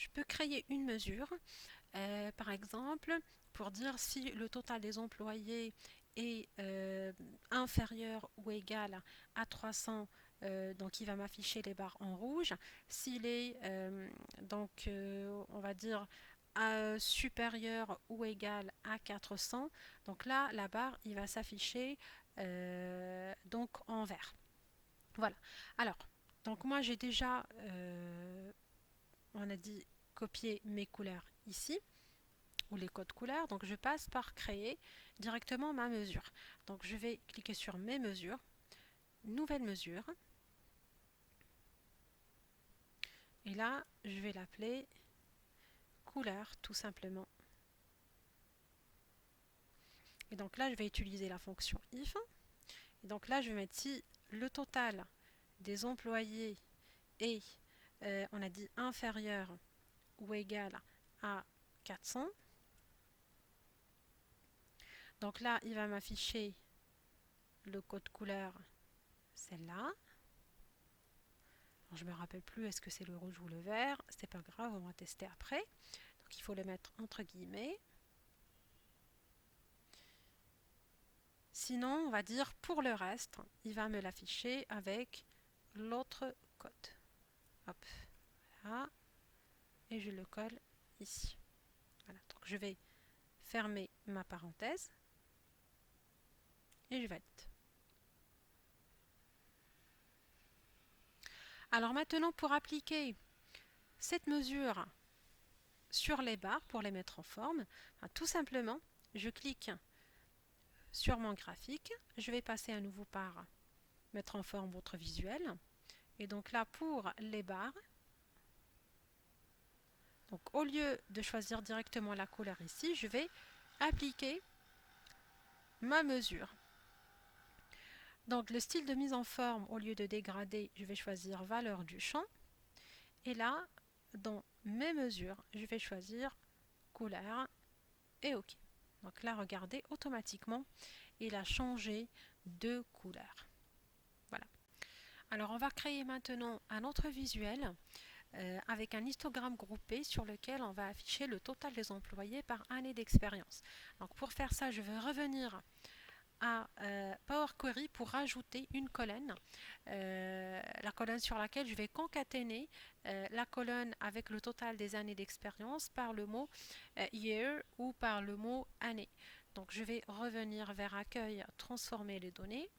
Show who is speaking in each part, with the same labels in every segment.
Speaker 1: je peux créer une mesure, par exemple, pour dire si le total des employés est inférieur ou égal à 300, donc il va m'afficher les barres en rouge. S'il est, on va dire, supérieur ou égal à 400, donc là, la barre, il va s'afficher donc en vert. Voilà. Alors, donc moi j'ai déjà, on a dit copier mes couleurs ici, ou les codes couleurs. Donc je passe par créer directement ma mesure. Donc je vais cliquer sur mes mesures, nouvelle mesure. Et là, je vais l'appeler couleur tout simplement. Et donc là, je vais utiliser la fonction if. Et donc là, je vais mettre si le total des employés est, on a dit inférieur ou égal à 400. Donc là, il va m'afficher le code couleur, celle-là. Je ne me rappelle plus est-ce que c'est le rouge ou le vert. C'est pas grave, on va tester après. Donc il faut le mettre entre guillemets. Sinon, on va dire pour le reste, il va me l'afficher avec l'autre code. Hop, voilà. Et je le colle ici. Voilà, donc je vais fermer ma parenthèse et je valide. Alors maintenant, pour appliquer cette mesure sur les barres, pour les mettre en forme, tout simplement, je clique sur mon graphique, je vais passer à nouveau par mettre en forme votre visuel. Et donc là, pour les barres, donc au lieu de choisir directement la couleur ici, je vais appliquer ma mesure. Donc le style de mise en forme, au lieu de dégrader, je vais choisir valeur du champ. Et là, dans mes mesures, je vais choisir couleur et OK. Donc là, regardez, automatiquement, il a changé de couleur. Voilà. Alors on va créer maintenant un autre visuel avec un histogramme groupé sur lequel on va afficher le total des employés par année d'expérience. Donc pour faire ça, je vais revenir à Power Query pour rajouter une colonne, la colonne sur laquelle je vais concaténer la colonne avec le total des années d'expérience par le mot year ou par le mot année. Donc je vais revenir vers accueil, transformer les données.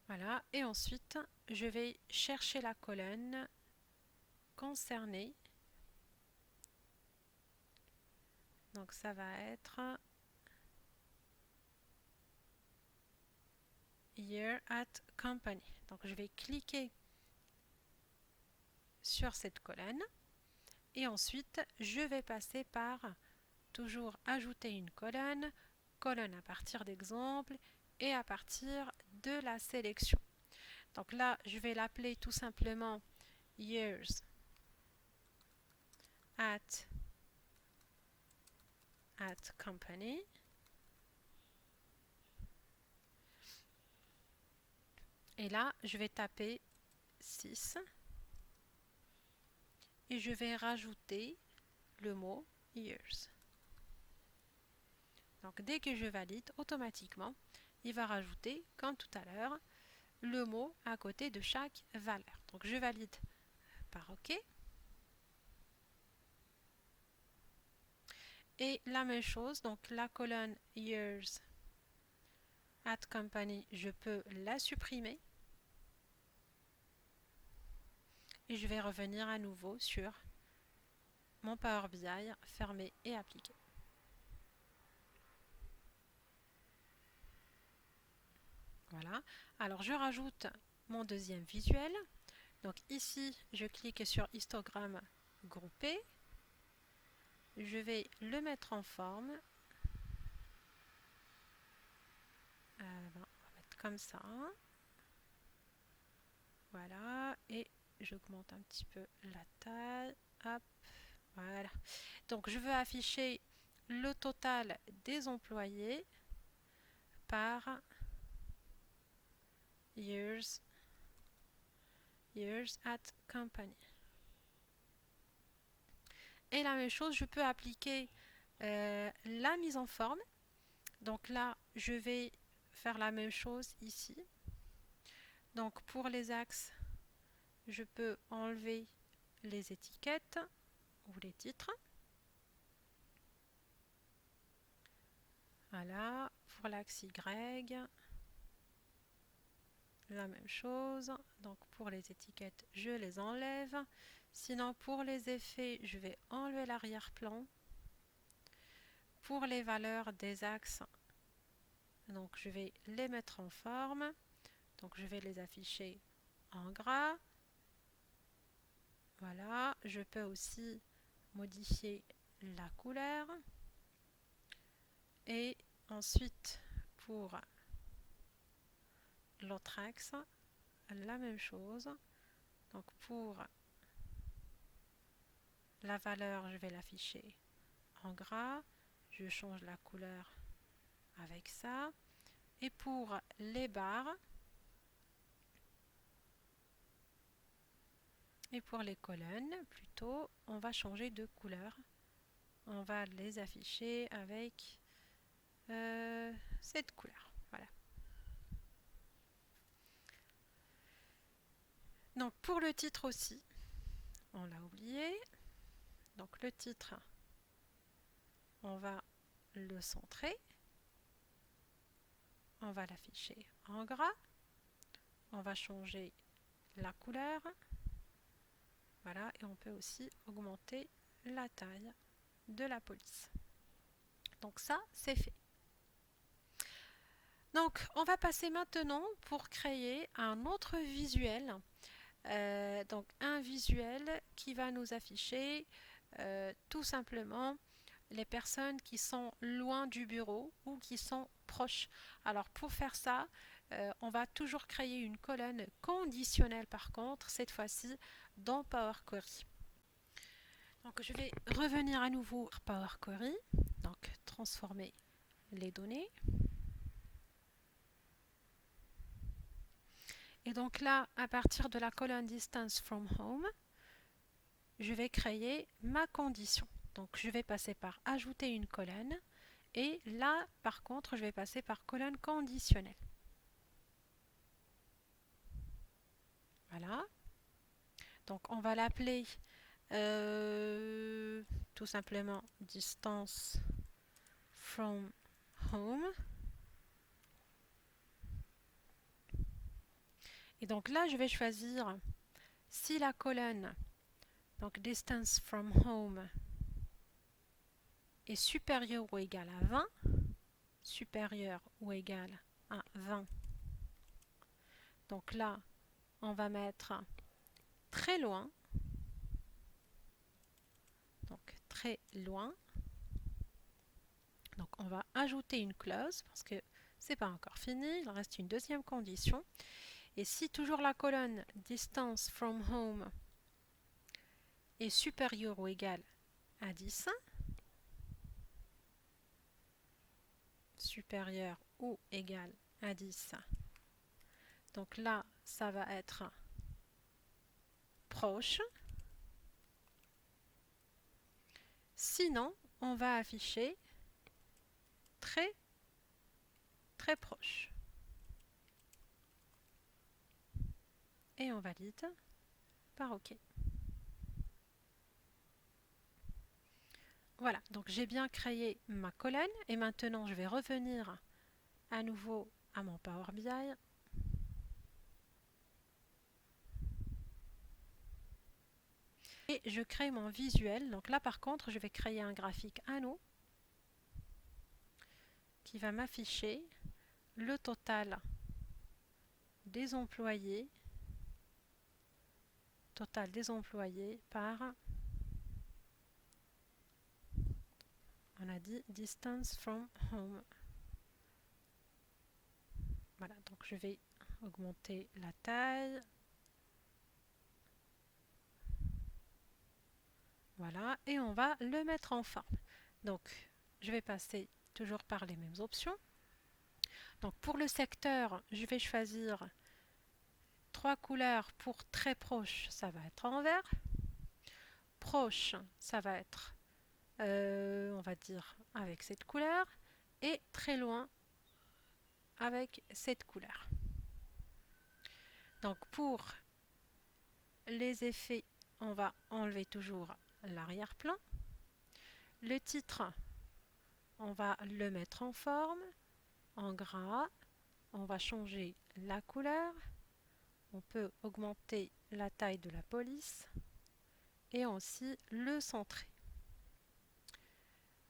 Speaker 1: Voilà, et ensuite je vais chercher la colonne concernée. Donc ça va être Year at Company. Donc je vais cliquer sur cette colonne et ensuite je vais passer par toujours ajouter une colonne, colonne à partir d'exemple et à partir de la sélection. Donc là, je vais l'appeler tout simplement Years at Company. Et là, je vais taper 6 et je vais rajouter le mot years. Donc dès que je valide, automatiquement, il va rajouter, comme tout à l'heure, le mot à côté de chaque valeur. Donc je valide par OK. Et la même chose, donc la colonne years at company, je peux la supprimer. Et je vais revenir à nouveau sur mon Power BI, fermer et appliquer. Voilà. Alors je rajoute mon deuxième visuel. Donc ici, je clique sur histogramme groupé. Je vais le mettre en forme. On va mettre comme ça. Voilà. Et j'augmente un petit peu la taille. Hop. Voilà. Donc je veux afficher le total des employés par years at company. Et la même chose, je peux appliquer la mise en forme. Donc là, je vais faire la même chose ici. Donc pour les axes, je peux enlever les étiquettes ou les titres. Voilà, pour l'axe Y, la même chose. Donc pour les étiquettes, je les enlève. Sinon pour les effets, je vais enlever l'arrière-plan. Pour les valeurs des axes, donc je vais les mettre en forme. Donc je vais les afficher en gras. Voilà, je peux aussi modifier la couleur. Et ensuite, pour l'autre axe, la même chose. Donc pour la valeur, je vais l'afficher en gras. Je change la couleur avec ça. Et pour les barres et pour les colonnes, plutôt, on va changer de couleur. On va les afficher avec cette couleur. Voilà. Donc pour le titre aussi, on l'a oublié. Donc le titre, on va le centrer. On va l'afficher en gras. On va changer la couleur. Voilà, et on peut aussi augmenter la taille de la police. Donc ça, c'est fait. Donc on va passer maintenant pour créer un autre visuel. Donc un visuel qui va nous afficher tout simplement les personnes qui sont loin du bureau ou qui sont proches. Alors pour faire ça, on va toujours créer une colonne conditionnelle par contre, cette fois-ci dans Power Query. Donc je vais revenir à nouveau à Power Query, donc transformer les données. Et donc là, à partir de la colonne Distance from Home, je vais créer ma condition. Donc je vais passer par ajouter une colonne et là par contre je vais passer par colonne conditionnelle. Voilà. Donc on va l'appeler tout simplement distance from home. Et donc là je vais choisir si la colonne donc distance from home est supérieure ou égale à 20, supérieure ou égale à 20. Donc là, on va mettre très loin. Donc très loin. Donc on va ajouter une clause parce que c'est pas encore fini, il reste une deuxième condition. Et si toujours la colonne distance from home est supérieure ou égale à 10, supérieur ou égal à 10, donc là ça va être proche. Sinon, on va afficher très très proche. Et on valide par OK. Voilà, donc j'ai bien créé ma colonne et maintenant je vais revenir à nouveau à mon Power BI. Et je crée mon visuel. Donc là par contre, je vais créer un graphique anneau qui va m'afficher le total des employés, par, on a dit distance from home. Voilà, donc je vais augmenter la taille. Voilà, et on va le mettre en forme. Donc, je vais passer toujours par les mêmes options. Donc, pour le secteur, je vais choisir 3 couleurs. Pour très proche, ça va être en vert. proche, ça va être, on va dire, avec cette couleur, et très loin avec cette couleur. Donc pour les effets, on va enlever toujours l'arrière-plan. Le titre, on va le mettre en forme, en gras. On va changer la couleur. On peut augmenter la taille de la police et aussi le centrer.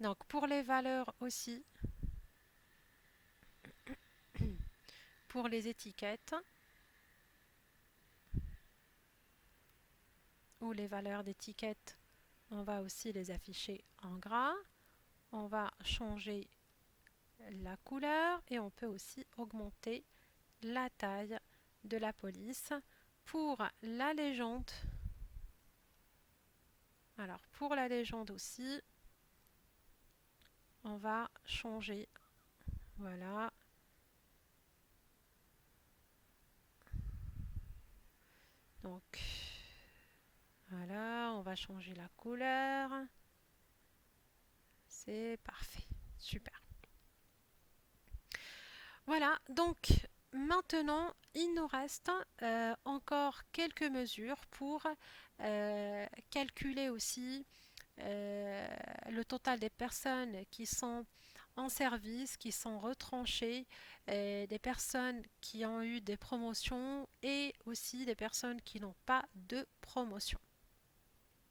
Speaker 1: Donc pour les valeurs aussi, pour les étiquettes ou les valeurs d'étiquette, on va aussi les afficher en gras. On va changer la couleur et on peut aussi augmenter la taille de la police. Pour la légende, alors pour la légende aussi, on va changer, voilà, donc voilà, on va changer la couleur, c'est parfait, super. Voilà, donc maintenant il nous reste encore quelques mesures pour calculer aussi le total des personnes qui sont en service, qui sont retranchées, des personnes qui ont eu des promotions et aussi des personnes qui n'ont pas de promotion.